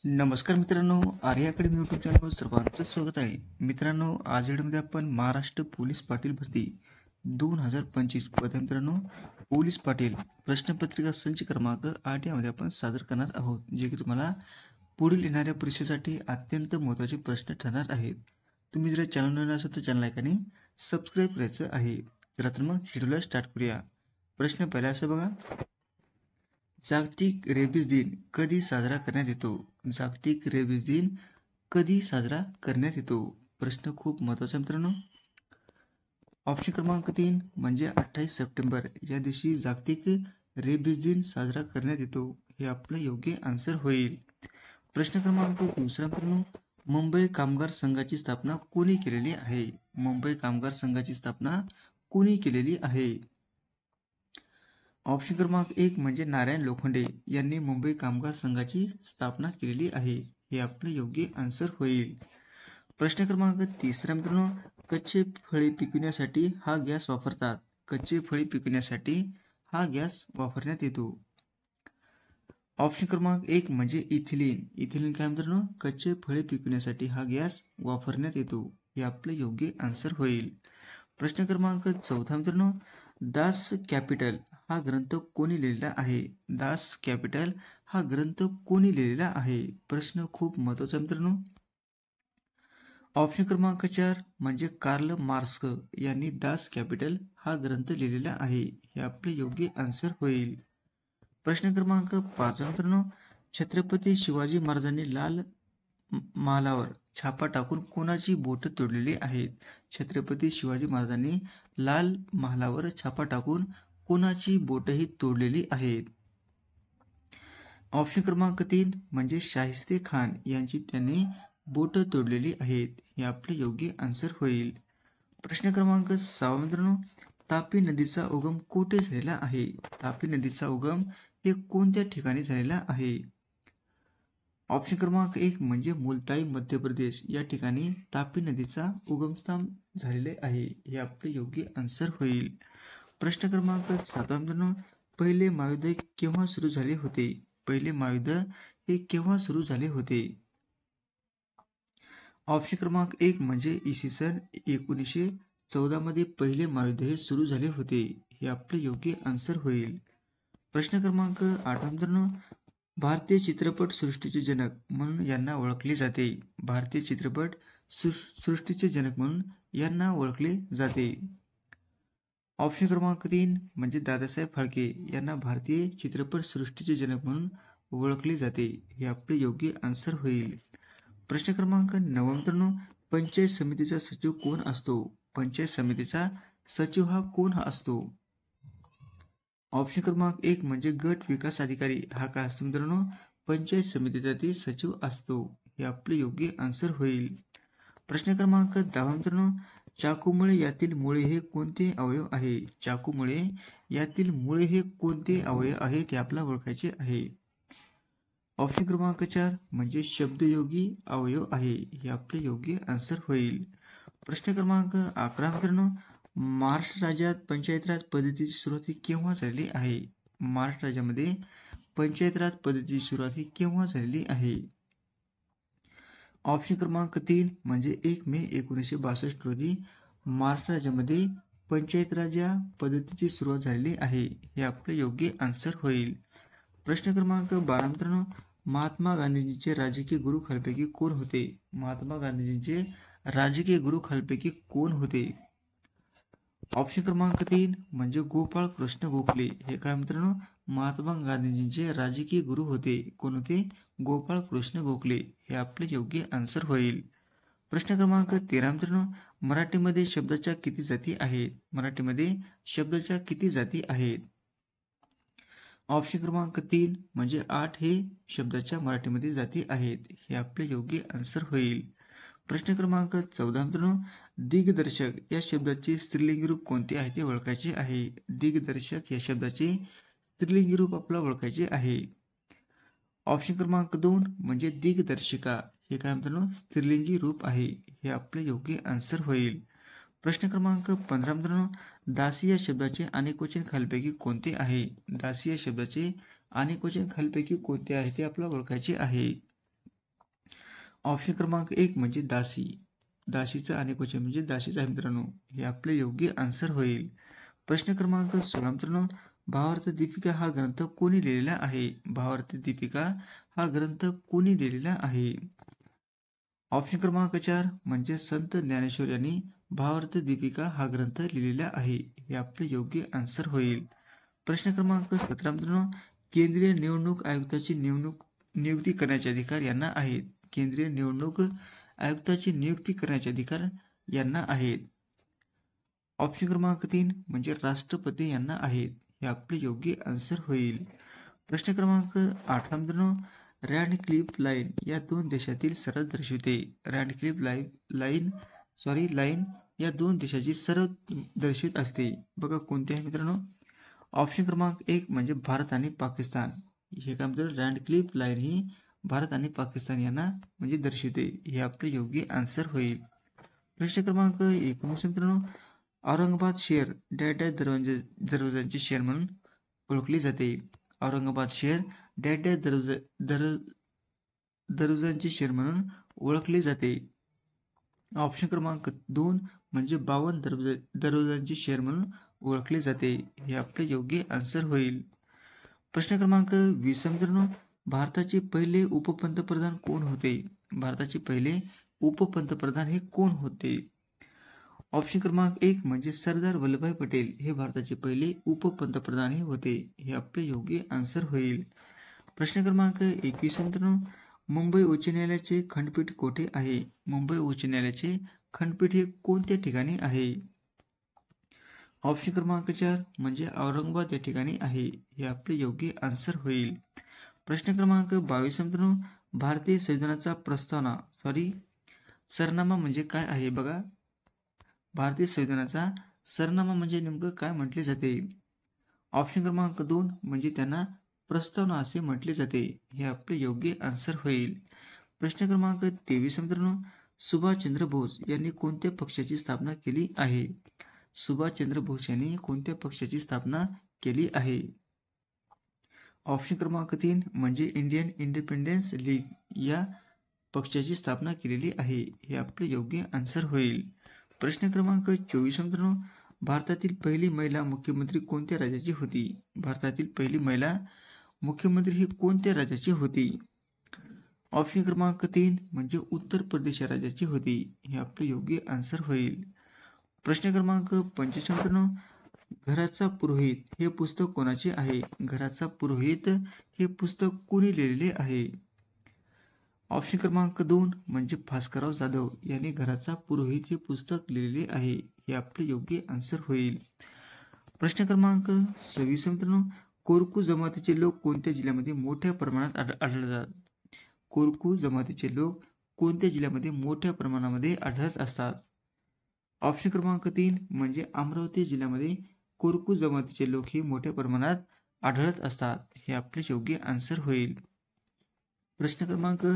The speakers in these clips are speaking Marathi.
नमस्कार मित्रांनो, आर्य अकॅडमी यूट्यूब चॅनलवर सर्वांचं स्वागत आहे. मित्रांनो, आज व्हिडिओमध्ये आपण महाराष्ट्र पोलीस पाटील भरती 2025 पदे मित्रांनो पोलीस पाटील प्रश्नपत्रिका संच क्रमांक 8 यामध्ये आपण सादर करणार आहोत, जे की तुम्हाला पुढील येणाऱ्या परीक्षेसाठी अत्यंत महत्त्वाचे प्रश्न ठरणार आहेत. तुम्ही जर चॅनल नवीन असाल तर चॅनल लाईक आणि सबस्क्राईब करायचं आहे. चला तर मग व्हिडिओला स्टार्ट करूया. प्रश्न पहिला असं बघा, जागतिक रेबीज दिन कधी साजरा करण्यात येतो? जागतिक रेबीज दिन कधी साजरा करण्यात येतो? प्रश्न खूप महत्त्वाचा मित्रांनो. ऑप्शन क्रमांक 3 म्हणजे 28 सप्टेंबर या दिवशी जागतिक रेबीज दिन साजरा करण्यात येतो. हे आपलं योग्य आन्सर होईल. प्रश्न क्रमांक 2 मित्रांनो, मुंबई कामगार संघाची स्थापना कोणी केलेली आहे? मुंबई कामगार संघाची स्थापना कोणी केलेली आहे? ऑप्शन क्रमांक 1 म्हणजे नारायण लोखंडे यांनी मुंबई कामगार संघाची स्थापना केलेली आहे. हे आपलं योग्य आन्सर होईल. प्रश्न क्रमांक 3 मित्रांनो, कच्चे फळे पिकविण्यासाठी हा गॅस वापरतात. कच्चे फळे पिकविण्यासाठी हा गॅस वापरण्यात येतो. ऑप्शन क्रमांक 1 म्हणजे इथिलीन. इथिलीन काय मित्रांनो? कच्चे फळे पिकविण्यासाठी हा गॅस वापरण्यात येतो. हे आपलं योग्य आन्सर होईल. प्रश्न क्रमांक 4 मित्रांनो, दास कॅपिटल हा ग्रंथ कोणी लिहिलेला आहे? दास कॅपिटल हा ग्रंथ कोणी लिहिलेला आहे? प्रश्न खूप महत्त्वाचा मित्रांनो. ऑप्शन क्रमांक 4 म्हणजे कार्ल मार्क्स यांनी दास कॅपिटल हा ग्रंथ लिहिलेला आहे. हे आपले योग्य आन्सर होईल. प्रश्न क्रमांक 5 मित्रांनो, छत्रपती शिवाजी महाराजांनी लाल महालावर छापा टाकून कोणाची बोट तोडलेली आहेत? छत्रपती शिवाजी महाराजांनी लाल महालावर छापा टाकून कोणाची बोटही तोडलेली आहेत? ऑप्शन क्रमांक 3 म्हणजे शाहिस्ते खान यांची त्यांनी बोट तोडलेली आहेत. हे आपले योग्य आन्सर होईल. प्रश्न क्रमांक 6 मित्रांनो, तापी नदीचा उगम कुठे झालेला आहे? तापी नदीचा उगम हे कोणत्या ठिकाणी झालेला आहे? ऑप्शन क्रमांक 1 म्हणजे मुलताई मध्य प्रदेश या ठिकाणी तापी नदीचा उगमस्थान झालेले आहे. हे आपले योग्य आन्सर होईल. प्रश्न क्रमांक 7 मित्रांनो, पहिले महायुद्ध केव्हा सुरू झाले होते? पहिले महायुद्ध हे केव्हा सुरू झाले होते? ऑप्शन क्रमांक 1 म्हणजे इसवी सन 1914 मध्ये पहिले महायुद्ध हे सुरू झाले होते. हे आपले योग्य आन्सर होईल. प्रश्न क्रमांक 8 मित्रांनो, भारतीय चित्रपट सृष्टीचे जनक म्हणून यांना ओळखले जाते. भारतीय चित्रपट सृष्टीचे जनक म्हणून यांना ओळखले जाते. ऑप्शन क्रमांक 3 म्हणजे दादासाहेब फाळके यांना भारतीय चित्रपट सृष्टीचे जनक म्हणून ओळखले जाते. हे आपले योग्य आन्सर होईल. प्रश्न क्रमांक 9 मित्रांनो, पंचायत समितीचा सचिव कोण असतो? पंचायत समितीचा सचिव हा कोण असतो? ऑप्शन क्रमांक 1 म्हणजे गट विकास अधिकारी हा काय असतो मित्रांनो? पंचायत समितीचा ते सचिव असतो. हे आपले योग्य आन्सर होईल. प्रश्न क्रमांक 10 मित्रांनो, चाकूमुळे यातील मुळे हे कोणते अवयव आहे? चाकूमुळे यातील मुळे हे कोणते अवयव आहे ते आपल्याला ओळखायचे आहे. ऑप्शन क्रमांक 4 म्हणजे शब्दयोगी अवयव आहे. हे आपले योग्य आन्सर होईल. प्रश्न क्रमांक 11 मित्रांनो, महाराष्ट्र राज्यात पंचायत राज पद्धतीची सुरुवात ही केव्हा झालेली आहे? महाराष्ट्र राज्यामध्ये पंचायत राज पद्धतीची सुरुवात ही केव्हा झालेली आहे? ऑप्शन क्रमांक 3 म्हणजे 1 मे 1962 रोजी महाराष्ट्र राज्यामध्ये पंचायत राज या पद्धतीची सुरुवात झालेली आहे. हे आपले योग्य आन्सर होईल. प्रश्न क्रमांक 12 मित्रांनो, महात्मा गांधीजींचे राजकीय गुरु खालीलपैकी कोण होते? महात्मा गांधीजींचे राजकीय गुरु खालीलपैकी कोण होते? ऑप्शन क्रमांक 3 म्हणजे गोपाळ कृष्ण गोखले. हे काय मित्रांनो? महात्मा गांधीजींचे राजकीय गुरु होते. कोण होते? गोपाळ कृष्ण गोखले. हे आपले योग्य आन्सर होईल. प्रश्न क्रमांक 13 मित्रांनो, मराठीमध्ये शब्दाच्या किती जाती आहेत? मराठीमध्ये शब्दाच्या किती जाती आहेत? ऑप्शन क्रमांक 3 म्हणजे 8 हे शब्दाच्या मराठीमध्ये जाती आहेत. हे आपले योग्य आन्सर होईल. प्रश्न क्रमांक 14 मित्रांनो, दिग्दर्शक या शब्दाचे स्त्रीलिंगी रूप कोणते आहे ते ओळखायचे आहे. दिग्दर्शक या शब्दाचे स्त्रीलिंगी रूप आपल्याला ओळखायचे आहे. ऑप्शन क्रमांक 2 म्हणजे दिग्दर्शिका. हे काय मित्रांनो? स्त्रीलिंगी रूप आहे. हे आपले योग्य आन्सर होईल. प्रश्न क्रमांक 15 मित्रांनो, दासी या शब्दाचे अनेकवचन खालीलपैकी कोणते आहे? दासी या शब्दाचे अनेकवचन खालीलपैकी कोणते आहे ते आपल्याला ओळखायचे आहे. ऑप्शन क्रमांक 1 म्हणजे दासी. दासीचं अनेकवचन म्हणजे दासीच आहे मित्रांनो. हे आपले योग्य आन्सर होईल. प्रश्न क्रमांक 16 मित्रांनो, भावार्थ दीपिका हा ग्रंथ कोणी लिहिलेला आहे? भावार्थ दीपिका हा ग्रंथ कोणी लिहिलेला आहे? ऑप्शन क्रमांक 4 म्हणजे संत ज्ञानेश्वर यांनी भावार्थ दीपिका हा ग्रंथ लिहिलेला आहे. हे आपले योग्य आन्सर होईल. प्रश्न क्रमांक 17 मित्रांनो, केंद्रीय निवडणूक आयुक्ताची नियुक्ती करण्याचे अधिकार यांना आहेत. केंद्रीय निवडणूक आयुक्ताची नियुक्ती करण्याचे अधिकार यांना आहेत. ऑप्शन क्रमांक 3 म्हणजे राष्ट्रपती यांना आहेत. हे आपले योग्य आन्सर होईल. प्रश्न क्रमांक 18 मित्रांनो, रॅडक्लिफ लाईन या दोन देशातील सरहद दर्शवते. रॅडक्लिफ लाईन या दोन देशाची सरहद दर्शवित असते. बघा कोणते आहे मित्रांनो? ऑप्शन क्रमांक 1 म्हणजे भारत आणि पाकिस्तान. हे काय म्हणतात? रॅडक्लिफ लाईन ही भारत आणि पाकिस्तान यांना म्हणजे दर्शवते. हे आपले योग्य आन्सर होईल. प्रश्न क्रमांक 19 मित्रांनो, औरंगाबाद शहर डॅश डॅश दरवाजांचे शहर म्हणून ओळखले जाते. औरंगाबाद शहर डॅश डॅश दरवाजांचे शहर म्हणून ओळखले जाते. ऑप्शन क्रमांक 2 म्हणजे 52 दरवाजांचे शहर म्हणून ओळखले जाते. हे आपले योग्य आन्सर होईल. प्रश्न क्रमांक 20 मित्रांनो, भारताचे पहिले उपपंतप्रधान कोण होते? भारताचे पहिले उपपंतप्रधान हे कोण होते? ऑप्शन क्रमांक 1 म्हणजे सरदार वल्लभभाई पटेल हे भारताचे पहिले उपपंतप्रधान हे होते. हे आपले योग्य आन्सर होईल. प्रश्न क्रमांक 21 मित्रांनो, मुंबई उच्च न्यायालयाचे खंडपीठ कोठे आहे? मुंबई उच्च न्यायालयाचे खंडपीठ हे कोणत्या ठिकाणी आहे? ऑप्शन क्रमांक 4 म्हणजे औरंगाबाद या ठिकाणी आहे. हे आपले योग्य आन्सर होईल. प्रश्न क्रमांक 22 मित्रांनो, भारतीय संविधानाचा सरनामा म्हणजे काय आहे? बघा, भारतीय संविधानाचा सरनामा म्हणजे नेमकं काय म्हटले जाते? ऑप्शन क्रमांक 2 म्हणजे त्यांना प्रस्तावना असे म्हटले जाते. हे आपले योग्य आन्सर होईल. प्रश्न क्रमांक 23 मित्रांनो, सुभाषचंद्र बोस यांनी कोणत्या पक्षाची स्थापना केली आहे? सुभाषचंद्र बोस यांनी कोणत्या पक्षाची स्थापना केली आहे? ऑप्शन क्रमांक 3 म्हणजे इंडियन इंडिपेंडन्स लीग या पक्षाची स्थापना केलेली आहे. हे आपले योग्य आन्सर होईल. प्रश्न क्रमांक 24 मित्रांनो, भारतातील पहिली महिला मुख्यमंत्री कोणत्या राज्याची होती? भारतातील पहिली महिला मुख्यमंत्री ही कोणत्या राज्याची होती? ऑप्शन क्रमांक 3 म्हणजे उत्तर प्रदेश राज्याची होती. हे आपले योग्य आन्सर होईल. प्रश्न क्रमांक 25 मित्रांनो, घराचा पुरोहित हे पुस्तक कोणाचे आहे? घराचा पुरोहित हे पुस्तक कोणी लिहिलेले आहे? ऑप्शन क्रमांक 2 म्हणजे भास्करराव जाधव यांनी घराचा पुरोहित हे पुस्तक लिहिलेले आहे. हे आपले योग्य आन्सर होईल. प्रश्न क्रमांक 26 मित्रांनो, कोरकू जमातीचे लोक कोणत्या जिल्ह्यामध्ये मोठ्या प्रमाणात आढळतात? कोरकू जमातीचे लोक कोणत्या जिल्ह्यामध्ये मोठ्या प्रमाणामध्ये आढळत असतात? ऑप्शन क्रमांक 3 म्हणजे अमरावती जिल्ह्यामध्ये कोरकू जमातीचे लोक हे मोठ्या प्रमाणात आढळत असतात. हे आपले योग्य आन्सर होईल. प्रश्न क्रमांक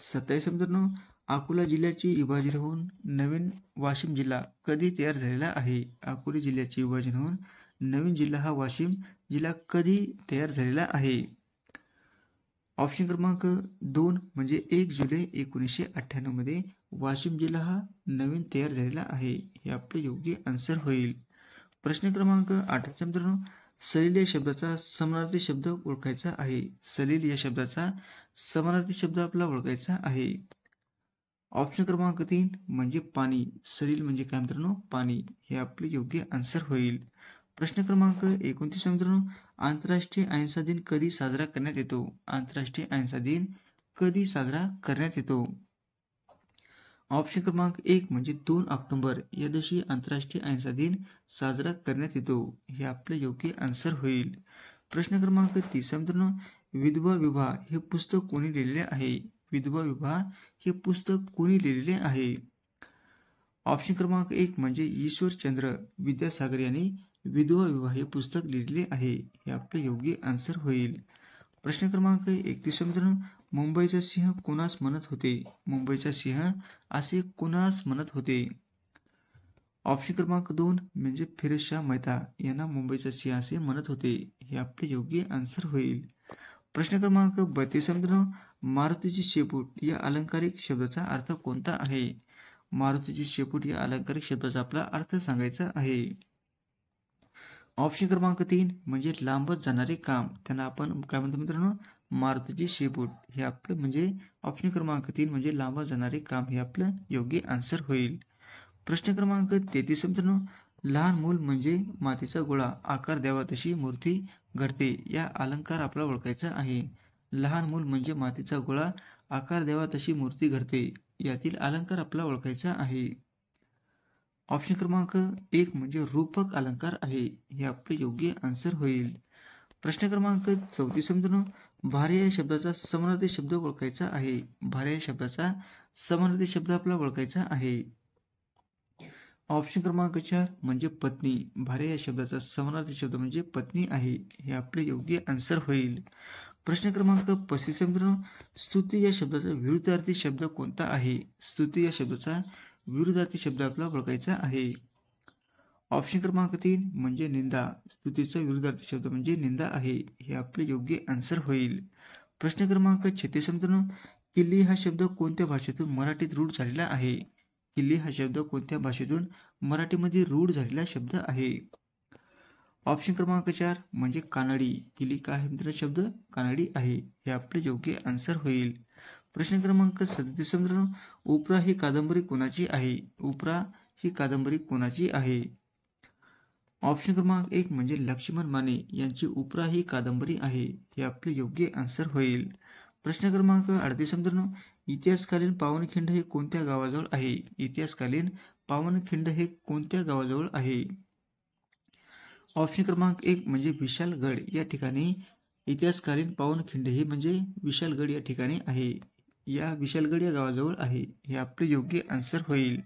27 मित्रांनो, अकोला जिल्ह्याचे विभाजन होऊन नवीन वाशिम जिल्हा कधी तयार झालेला आहे? अकोला जिल्ह्याचे विभाजन होऊन नवीन जिल्हा हा वाशिम जिल्हा कधी तयार झालेला आहे? ऑप्शन क्रमांक 2 म्हणजे 1 जुलै 1998 मध्ये वाशिम जिल्हा हा नवीन तयार झालेला आहे. हे आपले योग्य आन्सर होईल. प्रश्न क्रमांक 28 मित्रांनो, सलील या शब्दाचा समानार्थी शब्द ओळखायचा आहे. सलील या शब्दाचा समानार्थी शब्द आपला ओळखायचा आहे. ऑप्शन क्रमांक 3 म्हणजे पाणी. सलील म्हणजे काय मित्रांनो? पाणी. हे आपले योग्य आन्सर होईल. प्रश्न क्रमांक 29 मित्रांनो, आंतरराष्ट्रीय अहिंसा दिन कधी साजरा करण्यात येतो? आंतरराष्ट्रीय अहिंसा दिन कधी साजरा करण्यात येतो? ऑप्शन क्रमांक 1 म्हणजे 2 ऑक्टोबर या दिवशी आंतरराष्ट्रीय अहिंसा दिन साजरा करण्यात येतो. हे आपले योग्य आन्सर होईल. प्रश्न क्रमांक 30 मित्रांनो, विधवा विवाह हे पुस्तक कोणी लिहिलेले आहे? विधवा विवाह हे पुस्तक कोणी लिहिलेले आहे? ऑप्शन क्रमांक 1 म्हणजे ईश्वरचंद्र विद्यासागर यांनी विधवा विवाह हे पुस्तक लिहिलेले आहे. हे आपले योग्य आन्सर होईल. प्रश्न क्रमांक 31 मित्रांनो, मुंबईचा सिंह कोणास म्हणत होते? मुंबईचा सिंह असे कोणास म्हणत होते? ऑप्शन क्रमांक 2 म्हणजे फिरोजशाह मेहता यांना मुंबईचा सिंह असे म्हणत होते. हे आपले योग्य आन्सर होईल. प्रश्न क्रमांक 32 मित्रांनो, मारुतीची शेपूट या अलंकारिक शब्दाचा अर्थ कोणता आहे? मारुतीची शेपूट या अलंकारिक शब्दाचा आपला अर्थ सांगायचा आहे. ऑप्शन क्रमांक 3 म्हणजे लांबत जाणारे काम, त्यांना आपण काय म्हणतो मित्रांनो? मारुतीची शेपूट. हे आपलं म्हणजे ऑप्शन क्रमांक 3 म्हणजे लांबत जाणारे काम हे आपलं योग्य आन्सर होईल. प्रश्न क्रमांक 33 मित्रांनो, लहान मूल म्हणजे मातीचा गोळा, आकार द्यावा तशी मूर्ती घडते, या अलंकार आपला ओळखायचा आहे. लहान मूल म्हणजे मातीचा गोळा, आकार द्यावा तशी मूर्ती घडते, यातील अलंकार आपला ओळखायचा आहे. ऑप्शन क्रमांक 1 म्हणजे रूपक अलंकार आहे, हे आपले योग्य आन्सर होईल. प्रश्न क्रमांक 34 मित्रांनो, भारे या शब्दाचा समानार्थी शब्द ओळखायचा आहे. भारे या शब्दाचा समानार्थी शब्द आपला ओळखायचा आहे. ऑप्शन क्रमांक 4 म्हणजे पत्नी. भारे या शब्दाचा समानार्थी शब्द म्हणजे पत्नी आहे, हे आपले योग्य आन्सर होईल. प्रश्न क्रमांक 35 मित्रांनो, स्तुती या शब्दाचा विरुद्धार्थी शब्द कोणता आहे? स्तुती या शब्दाचा विरुद्धार्थी शब्द आपला ओळखायचा आहे. ऑप्शन क्रमांक 3 म्हणजे निंदा. स्तुतीचा विरुद्धार्थी शब्द म्हणजे निंदा आहे, हे आपले योग्य आन्सर होईल. प्रश्न क्रमांक 36 मित्रांनो, किल्ली हा शब्द कोणत्या भाषेतून मराठीत रूढ झालेला आहे? किल्ली हा शब्द कोणत्या भाषेतून मराठीमध्ये रूढ झालेला शब्द आहे? ऑप्शन क्रमांक 4 म्हणजे कानडी. किल्ली काय आहे मित्र? शब्द कानडी आहे, हे आपले योग्य आन्सर होईल. प्रश्न क्रमांक 37 मित्रांनो, उपरा ही कादंबरी कोणाची आहे? उपरा ही कादंबरी कोणाची आहे? ऑप्शन क्रमांक 1 म्हणजे लक्ष्मण माने यांची उपरा ही कादंबरी आहे, हे आपले योग्य आन्सर होईल. प्रश्न क्रमांक 38 मित्रांनो, इतिहासकालीन पावनखिंड हे कोणत्या गावाजवळ आहे? इतिहासकालीन पावनखिंड हे कोणत्या गावाजवळ आहे? ऑप्शन क्रमांक 1 म्हणजे विशालगड या ठिकाणी इतिहासकालीन पावनखिंड हे म्हणजे विशालगड या ठिकाणी आहे. या विशालगड या गावाजवळ आहे, हे आपले योग्य आन्सर होईल.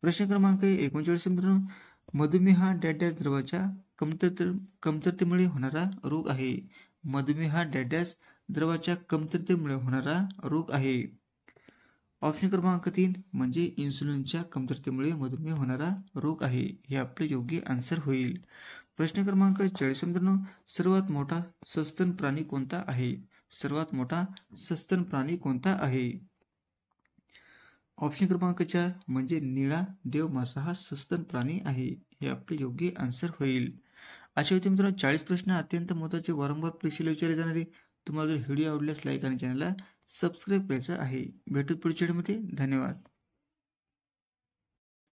प्रश्न क्रमांक 39 मित्रांनो, मधुमेह हा डॅश द्रवाच्या कमतरतेमुळे होणारा रोग आहे. मधुमेह हा डॅश द्रवाच्या कमतरतेमुळे होणारा रोग आहे. ऑप्शन क्रमांक 3 म्हणजे इन्सुलिनच्या कमतरतेमुळे मधुमेह होणारा रोग आहे, हे आपले योग्य आन्सर होईल. प्रश्न क्रमांक 40 मित्रांनो, सर्वात मोठा सस्तन प्राणी कोणता आहे? सर्वात मोठा सस्तन प्राणी कोणता आहे? ऑप्शन क्रमांक 4 म्हणजे निळा देव मासा हा सस्तन प्राणी आहे, हे आपले योग्य आन्सर होईल. अशा होते मित्रांनो 40 प्रश्न अत्यंत महत्त्वाचे वारंवार परीक्षेला विचारले जाणारे. तुम्हाला जर व्हिडिओ आवडल्यास लाईक आणि चॅनलला सबस्क्राईब करायचं आहे. भेटू पुढच्या व्हिडिओमध्ये. धन्यवाद.